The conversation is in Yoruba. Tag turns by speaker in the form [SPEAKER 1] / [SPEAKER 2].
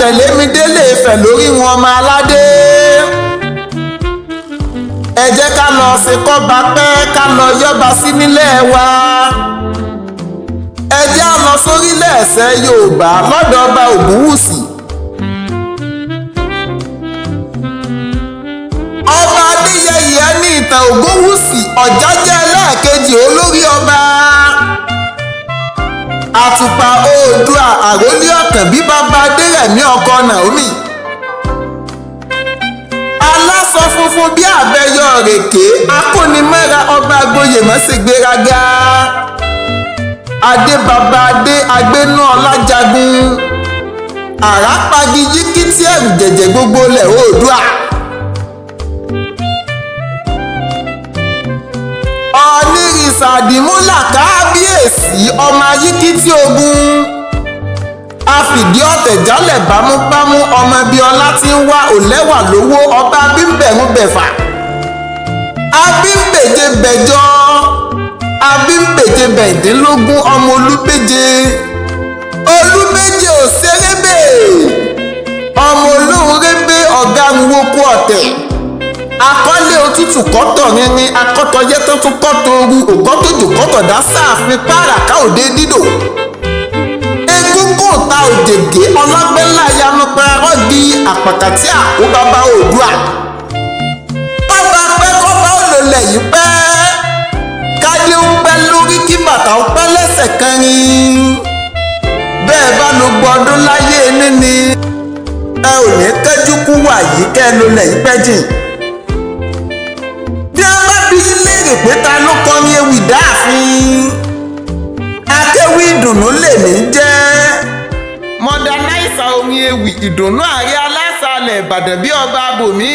[SPEAKER 1] tẹ̀lé mi délé Ifẹ̀ lórí wọn ọmọ aládé. ẹ jẹ́ ká lọ ṣe kọ́ba pẹ́ ká lọ yọ́ba sí nílẹ̀ wa. ẹ jẹ́ á lọ sórílẹ̀ ẹ̀sẹ̀ Yorùbá lọ́dọ̀ ọba Ògúnwùsì. ọba Adéyẹyè ní ìtàn Ògúnwùsì Ọ̀jájá ẹlẹ́ẹ̀kejì olórí ọba. àtùpà Oòduà àrólé ọ̀kàn bí bàbá Adérẹ̀mí ọkọ Naomi. aláṣọ funfun bí àbẹ̀yọ rèké akónimọ́ra ọba Agboyèmọ́sìgbéraga. adé bàbá adé agbénú ọlájagun. àràpagi yíkítí ẹ̀rù jẹ̀jẹ̀ gbogbo lẹ̀ Oòduà. Ọ̀nìrìṣà àdìmúlà kábíyèsí ọmọ ayíkítí ogun. afìdí ọ̀tẹ̀ jálẹ̀ bámúbámú ọmọ Bíọ́lá tí ń wá òlẹ́wà lówó ọba Abímbẹ̀rún bẹ̀fà. Abímbèje bẹ̀jọ Abímbèje bẹ̀dínlógún ọmọ Olúbéje. Olúbéje òṣèrébè ọmọ olóhùn rébé ọ̀gá nwoko ọ̀tẹ̀. akọ́lé òtútù kọ́tọ̀ rinrin akọ́tọ̀yẹ́ tó tún kọ́tọ̀ ooru òkọ́tòjò kọ́tọ̀dá sáàfin pàràkà òde dídò. egúngún ta òjègé ọlọ́gbẹ́lá yanupẹ́ ọ̀dì àpàkàtì àkó bàbá Oòduà. bàbá pẹ́ kọ́bá olólẹ̀ yìí pẹ́ kádé ń pẹ́ lórí kí bàtà ń pẹ́ lẹ́sẹ̀ kẹrin. bẹ́ẹ̀ bá lo gbọdún láyé níní ẹ ò ní kẹ́jú kú wà yìí kẹ́ ẹ lólẹ̀ yìí pẹ́ jìn. bí a bá bí léèrè pé ta ló kọrin ewì dáàfin akéwì ìdùnnú lèmi jẹ́. mọ̀dánáìsà orin ewì ìdùnnú ààrẹ aláṣàlẹ̀ Ìbàdàn bí ọba bòmí.